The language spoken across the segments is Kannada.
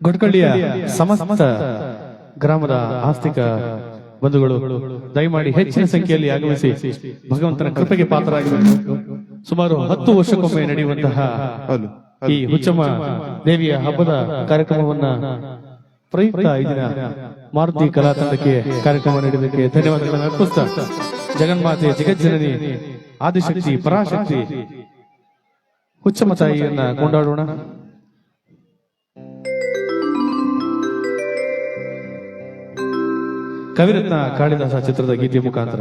ಗೊಡ್ಕಳ್ಳಿಯ ಸಮಸ್ತ ಗ್ರಾಮದ ಆಸ್ತಿಕ ಬಂಧುಗಳು ದಯಮಾಡಿ ಹೆಚ್ಚಿನ ಸಂಖ್ಯೆಯಲ್ಲಿ ಆಗಮಿಸಿ ಭಗವಂತನ ಕೃಪೆಗೆ ಪಾತ್ರರಾಗಬೇಕು. ಸುಮಾರು 10 ವರ್ಷಕ್ಕೊಮ್ಮೆ ನಡೆಯುವಂತಹ ಈ ಹುಚ್ಚಮ್ಮ ದೇವಿಯ ಹಬ್ಬದ ಕಾರ್ಯಕ್ರಮವನ್ನ ಪ್ರಯುಕ್ತ ಈ ದಿನ ಮಾರುತಿ ಕಲಾ ತಂಡಕ್ಕೆ ಕಾರ್ಯಕ್ರಮ ನೀಡಿದ್ದಕ್ಕೆ ಧನ್ಯವಾದಗಳನ್ನು ಅರ್ಪಿಸ್ತಾ ಜಗನ್ಮಾತೆ ಜಗಜ್ಜನನಿ ಆದಿಶಕ್ತಿ ಪರಾಶಕ್ತಿ ಹುಚ್ಚಮ್ಮ ತಾಯಿಯನ್ನ ಕೊಂಡಾಡೋಣ. ಕವಿರತ್ನ ಕಾಳಿದಾಸ ಚಿತ್ರದ ಗೀತೆ ಮುಖಾಂತರ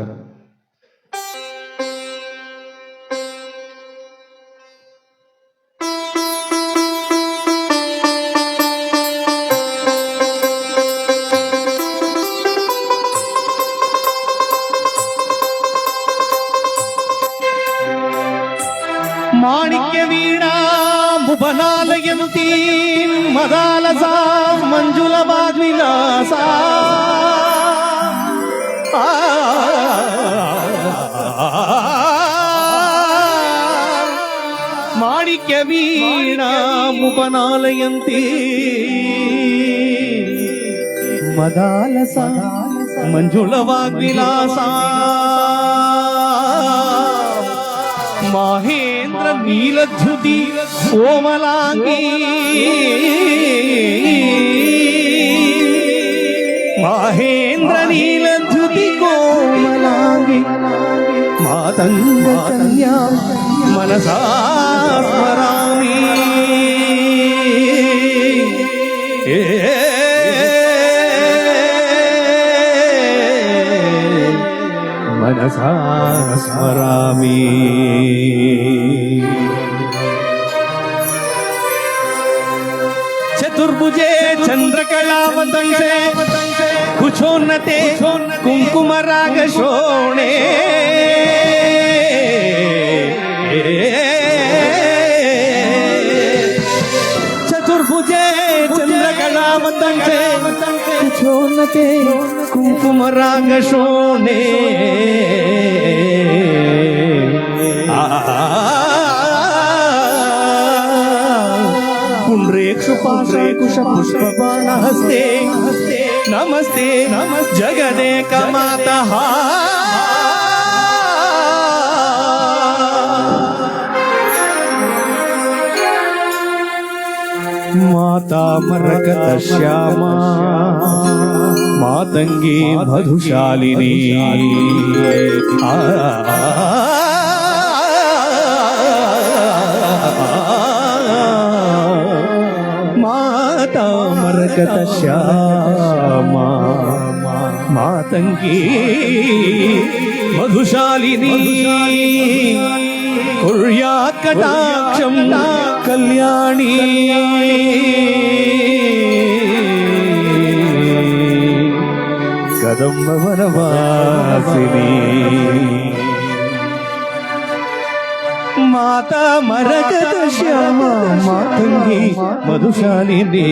ಮಾಣಿಕ್ಯ ವೀಣಾ ಭುವನಾಲಯಂತಿ ಮದಾಲಸ ಮಂಜುಲ ವಾಗ್ವಿಲಾಸ ಮಾಣಿಕ್ಯ ವೀಣಾ ಭುವನಾಲಯಂತಿ ಮದಾಲಸ ಮಂಜುಳ ವಾಗ್ವಿಲಾಸ ಮಹೇಂದ್ರ ನೀಲಧ್ಯುತಿ ಕೋಮಲಾಂಗಿ ಮಹೇಂದ್ರ ನೀಲಧ್ಯುತಿ ಕೋಮಲಾಂಗಿ ಮಾತಂಗ ಕನ್ಯಾ ಮನಸಾ ಸ್ಮರಾಮಿ मनसा स्मरामि. चतुर्भुजे चंद्रकलावतंसे कुचोन्नते कुंकुम राग शोणे चतुर्भुजे चंद्रकलावतंसे कुचोन्नते कुंकुम राग शोणे पुंड्रेक्षुपाशाकुश पुष्पबाणहस्ते नमस्ते जगदेक मातः माता मरकत श्यामा मातंगी मधुशालिनी माता मरकत श्यामा मातंगी मधुशालिनी कुर्यात् कटाक्षं कल्याणी कदम्ब वनवासिनी माता मरकत श्यामा मातंगी मधुशालिनी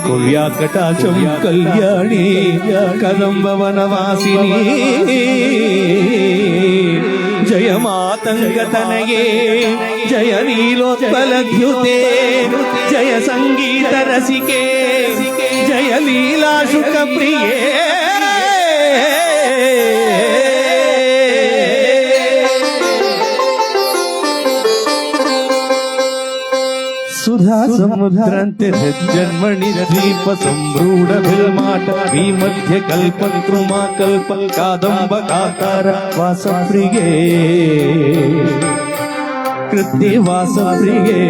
कुर्यात् कटाक्षं कल्याणी कदम्ब वनवासिनी जय मातंगतनये जय नीलोत्पलद्युते जय संगीत रसिके जय लीला शुक प्रिये सुधा समुद्रांते जन्मणि द्वीप संभ्रूढ भिलमाट मध्य कल्पकृमा कल्प कादंब कातार वासप्रिये कृत्ये वासप्रिये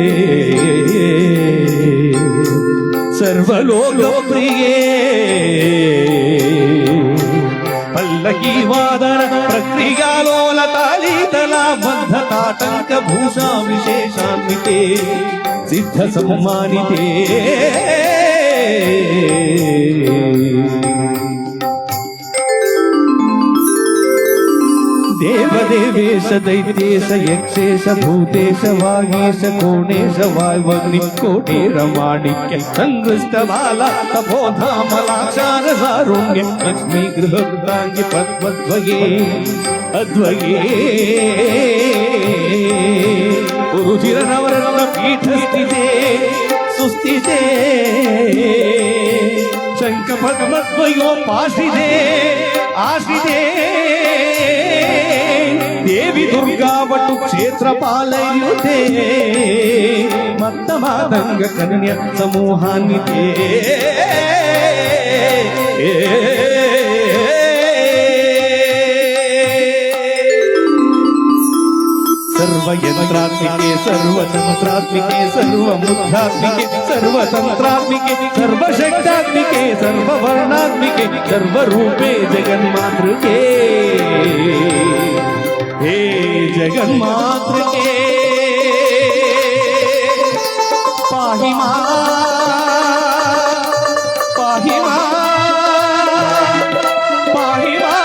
सर्वलोकप्रिये पल्लकी वादन प्रक्रियालोल तालीतला बद्धताटंक भूषा विशेषान्विते सिद्ध सम्मानिते देवदेवेश दैत्येश यक्षेश भूतेश वागीश कोणेश वाग्वग्नि कोटेर माणिक्य संगृष्टबाला तपोधामलाक्षार सारुण्य लक्ष्मी गृहकृतांगि पद्मध्वगे अध्वगे रुचिर नवरत्न पीठ स्थिते ಸುಸ್ತಿದೆ ಶಂಕ ಭಗವದ್ವಯೋ ಪಾಸಿದೆ ಆಸಿದೆ ದೇವಿ ದುರ್ಗಾ ಬಟ್ಟು ಕ್ಷೇತ್ರ ಪಾಲಯುತೆ ಮತ್ತ ಮಾತಂಗ ಕನ್ಯಾ ಸಮೂಹಾನ್ವಿತೆ ಸರ್ವಯಂತ್ರಾತ್ಮಿಕೆ ಸರ್ವತಂತ್ರಾತ್ಮಿಕೆ ಸರ್ವಮುದ್ಧಾತ್ಮಿಕೆ ಸರ್ವತಂತ್ರಾತ್ಮಿಕೆ ಸರ್ವಶಕ್ತಾತ್ಮಿಕೆ ಸರ್ವವರ್ಣಾತ್ಮಿಕೆ ಸರ್ವರೂಪೇ ಜಗನ್ಮಾತೃಕೆ ಹೇ ಜಗನ್ಮಾತೃಕೆ ಪಾಹಿ ಮಾ ಪಾಹಿ ಮಾ ಪಾಹಿ ಮಾ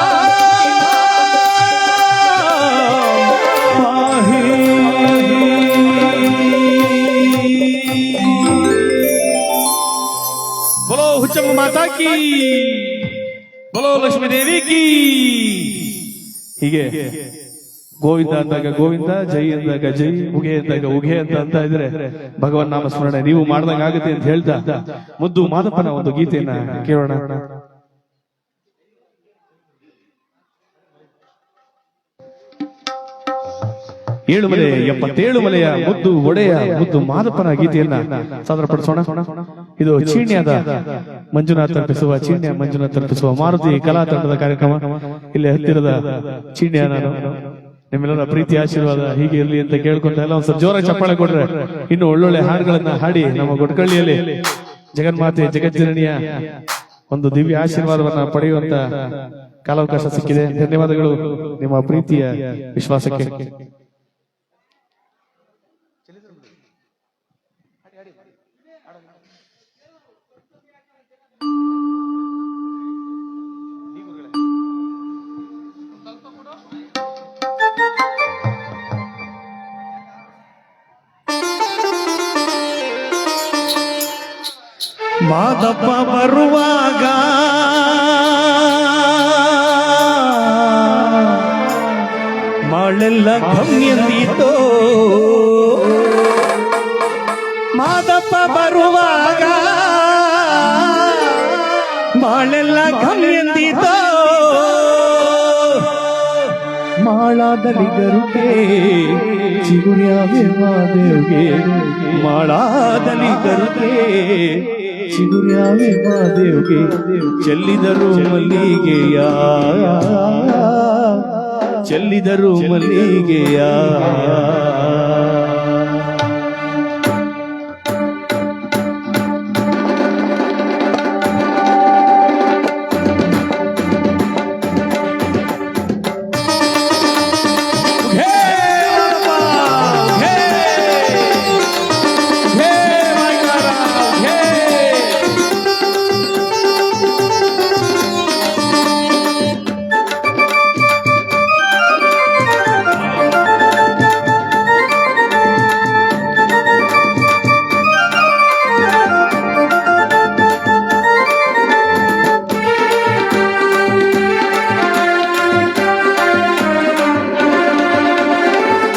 बोलो हुचम माता की बोलो लक्ष्मी देवी की ಹೀಗೆ ಗೋವಿಂದ ಅಂದಾಗ ಗೋವಿಂದ ಜೈ ಅಂದಾಗ ಜೈ ಉಗೆ ಅಂದಾಗ ಉಗೆ ಅಂತ ಇದ್ರೆ ಭಗವನ್ ನಾಮ ಸ್ಮರಣೆ ನೀವು ಮಾಡ್ದಂಗ ಆಗುತ್ತೆ ಅಂತ ಹೇಳ್ತಾ ಮುದ್ದು ಮಾದಪ್ಪನ ಒಂದು ಗೀತೆಯನ್ನ ಕೇಳೋಣ. ಏಳುಮಲೆ 77 ಮಲೆಯ ಮುದ್ದು ಒಡೆಯ ಮುದ್ದು ಮಾದಪ್ಪನ ಗೀತೆಯನ್ನ ಸಾದರಪಡಿಸೋಣ. ಇದು ಚೀಣ್ಯದ ಮಂಜುನಾಥ್ ಅರ್ಪಿಸುವ ಚೀಣ್ಯ ಮಂಜುನಾಥ್ ಅರ್ಪಿಸುವ ಮಾರುತಿ ಕಲಾ ತಂಡದ ಕಾರ್ಯಕ್ರಮ. ಇಲ್ಲಿ ಹತ್ತಿರದ ಚೀಣ್ಯ ನಾನು ನಿಮ್ಮೆಲ್ಲರ ಪ್ರೀತಿ ಆಶೀರ್ವಾದ ಹೀಗೆ ಇರಲಿ ಅಂತ ಕೇಳ್ಕೊಂತ ಎಲ್ಲ ಒಂದ್ ಸ್ವಲ್ಪ ಜೋರಾಗಿ ಚಪ್ಪಾಳೆ ಕೊಟ್ರೆ ಇನ್ನು ಒಳ್ಳೊಳ್ಳೆ ಹಾಡುಗಳನ್ನ ಹಾಡಿ ನಮ್ಮ ಗೊಡ್ಕಳ್ಳಿಯಲ್ಲಿ ಜಗನ್ಮಾತೆ ಜಗಜ್ಜನನಿಯ ಒಂದು ದಿವ್ಯ ಆಶೀರ್ವಾದವನ್ನ ಪಡೆಯುವಂತ ಕಾಲಾವಕಾಶ ಸಿಕ್ಕಿದೆ. ಧನ್ಯವಾದಗಳು ನಿಮ್ಮ ಪ್ರೀತಿಯ ವಿಶ್ವಾಸಕ್ಕೆ. ಮಾದಪ್ಪ ಬರುವಾಗ ಮಾಳೆಲ್ಲ ಗಮ್ಯಂದಿತೋ ಮಾದಪ್ಪ ಬರುವಾಗ ಮಾಳೆಲ್ಲ ಗಮ್ಯಂದಿತೋ ಮಾಳಾದಲ್ಲಿ ಗರುಗೆ ಚಿಗುರ್ಯಾವೆ ಮಾದೇವ್ಗೆ ಮಾಳಾದಲ್ಲಿ ಗರುಗೆ ಚಿಗುರ್ಯಾವೆ ಮಾದೇವ್ಗೆ ಚೆಲ್ಲಿದರು ಮಲ್ಲಿಗೆಯ ಚೆಲ್ಲಿದರು ಮಲ್ಲಿಗೆಯ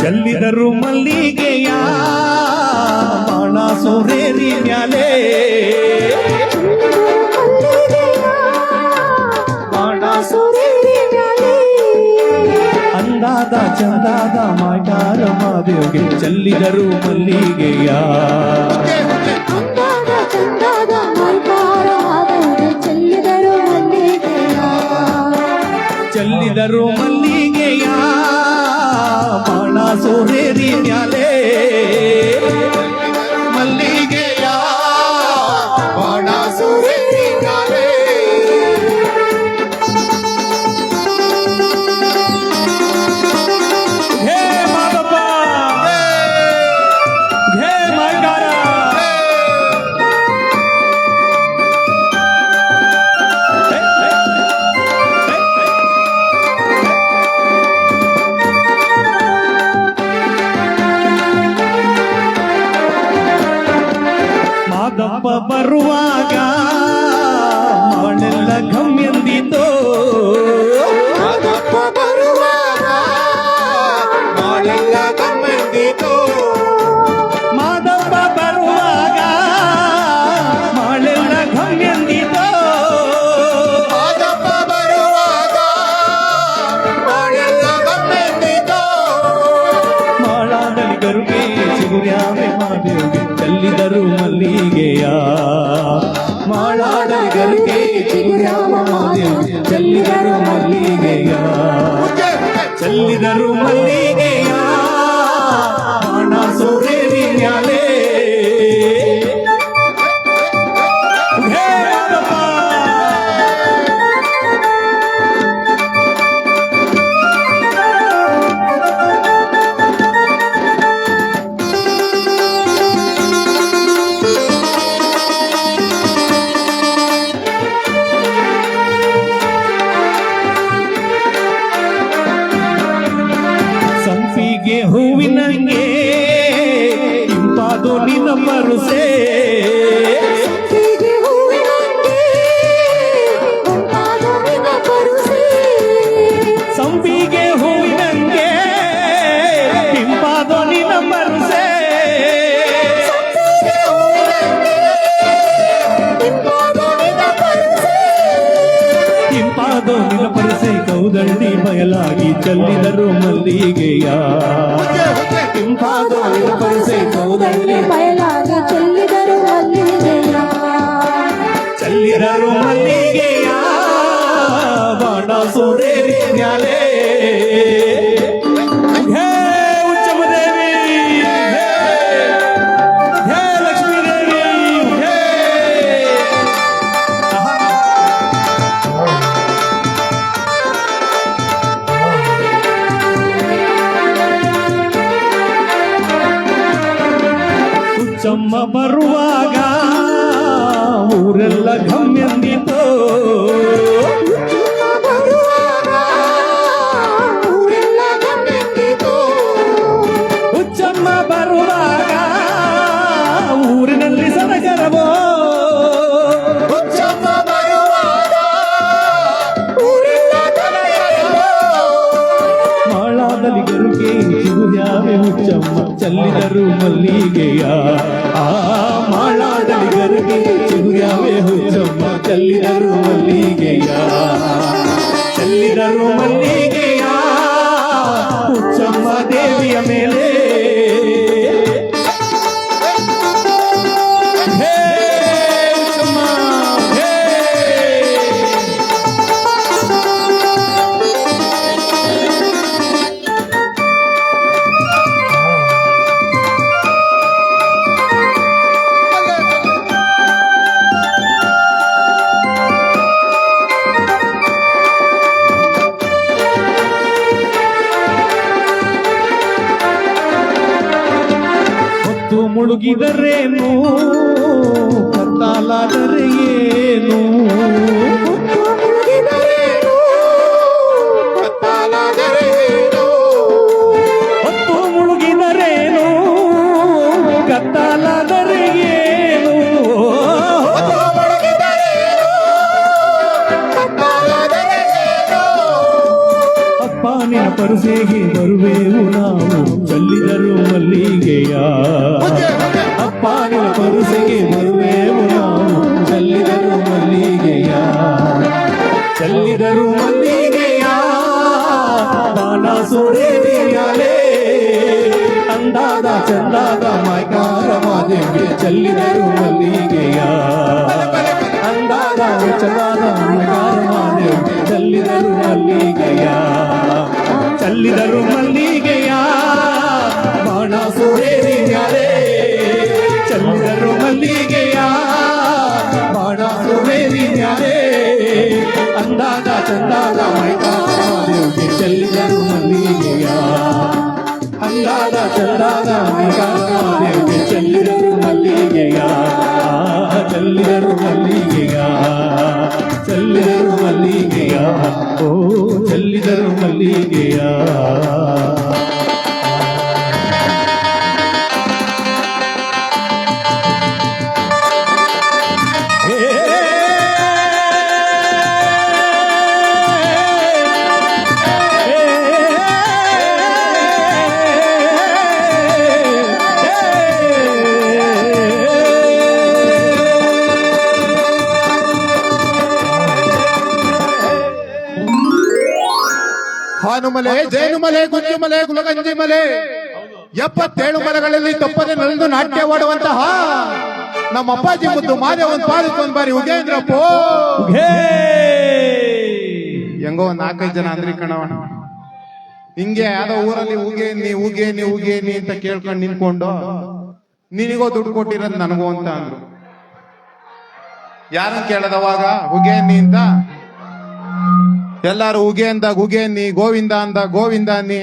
ಚೆಲ್ಲಿದರು ಮಲ್ಲಿಗೆಯ ಬಾಣ ಸೂರೇರಿ ಮ್ಯಾಲೆ ಬಾಣ ಸೂರೇರಿ ಮ್ಯಾಲೆ ಅಂದಾದ ಚಂದಾದ ಮಾಟಾರ ಮಾದೇವ್ಗೆ ಚೆಲ್ಲಿದರು ಮಲ್ಲಿಗೆಯ ಅಂದಾದ ಚಂದಾದ ಮಾಟಾರ ಮಾದೇವ್ಗೆ ಚೆಲ್ಲಿದರು ಮಲ್ಲಿಗೆಯ ಚೆಲ್ಲಿದರು ಮಲ್ಲಿಗೆಯ ಬಾಣ ಸೂರೇರಿ ಮ್ಯಾಲೆ ಮಲ್ಲಿಗೆಯ ಬಾಣ ಸೂರೇರಿ ಮ್ಯಾಲೆ ಹೇ ಮಾದಪ್ಪ ಹೇ ಮಾಯ್ಕಾರ ಮಾಳಾಡಲಿ ಗರುಗೆ ಚಿಗುರ್ಯಾವೆ ಮಾದೇವಿಗೆ ಚೆಲ್ಲಿದರು ಮಲ್ಲಿಗೆಯ ಮಾಳಾಡಲಿ ಗರುಗೆ ಚಿಗುರ್ಯಾವ ಮಾದೇವಿಗೆ ಚೆಲ್ಲಿದರು ಮಲ್ಲಿಗೆಯ ಚೆಲ್ಲಿದರು ಮಲ್ಲಿಗೆಯ ಬಾಣ ಸೂರ್ಯರಿ ಮ್ಯಾಲೆ ಸಂಪಿಗೆ ಹೂವಿನಂಗೆ ಇಂಪಾದು ನಿನ್ನ ಪರುಸೆ ಹೀಗೆ ಹೂವಿನಂಗೆ ಹೊಂಟಾದ ನಿನ್ನ ಪರುಸೆ. ಸಂಪಿಗೆ ಹೂವಿನಂಗೆ ಇಂಪಾದು ನಿನ್ನ ಪರುಸೆ ಹೀಗೆ ಹೂವಿನಂಗೆ ಹೊಂಟಾದ ನಿನ್ನ ಪರುಸೆ. ಇಂಪಾದು ನಿನ್ನ ಪರಸೆ ಕೌದಳ್ಳಿ ಬಯಲಾಗಿ ಚೆಲ್ಲಿದರು ಮಲ್ಲಿಗೆಯ ಇಂಪಾದು ನಿನ್ನ ಪರಸೆ ಕೌದಳ್ಳಿ ಬಯಲಾಗಿ ಚೆಲ್ಲಿದರು ಮಲ್ಲಿಗೆಯ. ಚೆಲ್ಲಿದರು ಮಲ್ಲಿಗೆಯ ಬಾಣ ಸೂರೇರಿ ಮ್ಯಾಲೆ ಹೇ ಉಚ್ಚಮದೇವಿ ಹೇ ಲಕ್ಷ್ಮೀದೇವಿ ಹೇ ಉಚ್ಚಮ್ಮ ಬರುವಾಗ ಊರೆಲ್ಲ ಗಮ್ಯಂದಿತು ಬರುವಾಗ ಊರೆಲ್ಲ ಗಮನಿಸಿತು. ಉಚ್ಚಮ್ಮ ಬರುವಾಗ ಊರಿನಲ್ಲಿ ಸಡಗರವೋ ಉಚ್ಚಮ್ಮ ಬರುವಾಗ ಊರೆಲ್ಲ ಗಮನಿಸಿತು. ಮಾಳಾದಲ್ಲಿ ಗರುಗೆ ಚಿಗುರ್ಯಾವೆ ಹುಚ್ಚಮ್ಮ ಚೆಲ್ಲಿದರು ಮಲ್ಲಿಗೆಯ ಆ ಮಾಳಾದಲ್ಲಿ ಗರುಗೆ ಚಿಗುರ್ಯಾವೆ ಹುಚ್ಚಮ್ಮ ಚೆಲ್ಲಿದರು ಮಲ್ಲಿಗೆಯ ಚೆಲ್ಲಿದರು ಮಲ್ಲಿಗೆಯ ಹುಚ್ಚಮ್ಮ ದೇವಿಯ ಮೇಲೆ ಹೇ ಹುಚ್ಚಮ್ಮ ಹೇ ಹೊತ್ತು ಮುಳುಗಿದರೇನು ಕತ್ತಾಲಾದರೆ ಏನು ಹೊತ್ತು ಮುಳುಗಿದರೇನು ಕತ್ತಲಾದರೇನು. ಹೊತ್ತು ಮುಳುಗಿದರೇನು ಕತ್ತಾಲಾದರೆ ಏನು ಹೊತ್ತು ಮುಳುಗಿದರೇನು ಕತ್ತಲಾದರೇನು. ಅಪ್ಪ ನಿನ್ನ ಪರಸೆಗೆ ಬರುವೆವು ನಾವು ಚೆಲ್ಲಿದರು ಮಲ್ಲಿಗೆಯ ಅಪ್ಪ ನಿನ್ನ ಪರಸೆಗೆ ಬರುವೆವು ನಾವು ಚೆಲ್ಲಿದರು ಮಲ್ಲಿಗೆಯ ಚೆಲ್ಲಿದರು ಮಲ್ಲಿಗೆಯ ಬಾಣ ಸೂರ್ಯನೇ ಅಂದಾದ ಚಂದಾದ ಮಾಯ್ಕಾರ ಮಾದೇವಿಗೆ ಚೆಲ್ಲಿದರು ಮಲ್ಲಿಗೆಯ ಅಂದಾದ ಚಂದಾದ ಮಾಯ್ಕಾರ ಮಾದೇವಿಗೆ ಚೆಲ್ಲಿದರು ಮಲ್ಲಿಗೆಯ ಚೆಲ್ಲಿದರು ಮಲ್ಲಿಗೆಯ ಬಾಣ ಸೂರ್ಯನೇ ಚೆಲ್ಲಿದರು ಮಲ್ಲಿಗೆಯ ಬಾಣ ಸೂರ್ಯನೇ ಅಂದಾದ ಚಂದಾದ ಮಾಯ್ಕಾರ ಮಾದೇವಿಗೆ ಚೆಲ್ಲಿದರು ಮಲ್ಲಿಗೆಯ ಅಂದಾದ ಚಂದಾದ ಮಾದೇವಿಗೆ ಚೆಲ್ಲಿದರು ಮಲ್ಲಿಗೆಯ ಚೆಲ್ಲಿದರು ಮಲ್ಲಿಗೆಯ ಚೆಲ್ಲಿದರು ಮಲ್ಲಿಗೆಯ ಓ ಚೆಲ್ಲಿದರು ಮಲ್ಲಿಗೆಯ ಹಾನುಮಲೆ ಜೇನುಮಲೆ ಗುಂಜುಮಲೆ ಗುಲಗಂಜಿಮಲೆ 77 ಮಲೆಗಳಲ್ಲಿ ತಪ್ಪದೆ ನಡೆದು ನಾಟ್ಯವಾಡುವಂತಹ ನಮ್ಮ ಅಪ್ಪಾಜಿ ಮುದ್ದು ಮಾದೇವನ್ ಪಾದಕ್ಕೊಂದ್ ಬಾರಿ ಉಗೇಂದ್ರಪ್ಪೋ ಹೆಂಗೋ ಒಂದ್ 4-5 ಜನ ಅಂದ್ರಿ ಕಣವಣ. ಹಿಂಗೆ ಯಾವ್ದೋ ಊರಲ್ಲಿ ಉಗೇನಿ ಅಂತ ಕೇಳ್ಕೊಂಡು ನಿಂತ್ಕೊಂಡು ನಿನಗೋ ದುಡ್ಡು ಕೊಟ್ಟಿರೋದು ನನಗೋ ಅಂತ ಅಂದ್ರು. ಯಾರನ್ನ ಕೇಳದವಾಗ ಉಗೇನಿ ಅಂತ ಎಲ್ಲಾರು ಉಗೇನಿ ಗೋವಿಂದ ಅಂದ ಗೋವಿಂದ ಅನ್ನಿ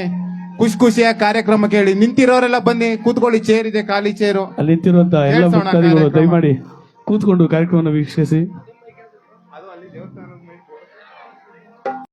ಖುಷಿಯಾಗಿ ಕಾರ್ಯಕ್ರಮ ಕೇಳಿ ನಿಂತಿರೋರೆಲ್ಲ ಬನ್ನಿ ಕೂತ್ಕೊಳ್ಳಿ, ಚೇರ್ ಇದೆ, ಖಾಲಿ ಚೇರು. ಅಲ್ಲಿ ನಿಂತಿರುವಂತ ಎಲ್ಲ ಕೇಳ್ಸೋಣ ಭಕ್ತಾದಿಗಳು ಕಾರ್ಯಕ್ರಮ. ದಯಮಾಡಿ ಕೂತ್ಕೊಂಡು ಕಾರ್ಯಕ್ರಮವನ್ನು ವೀಕ್ಷಿಸಿ.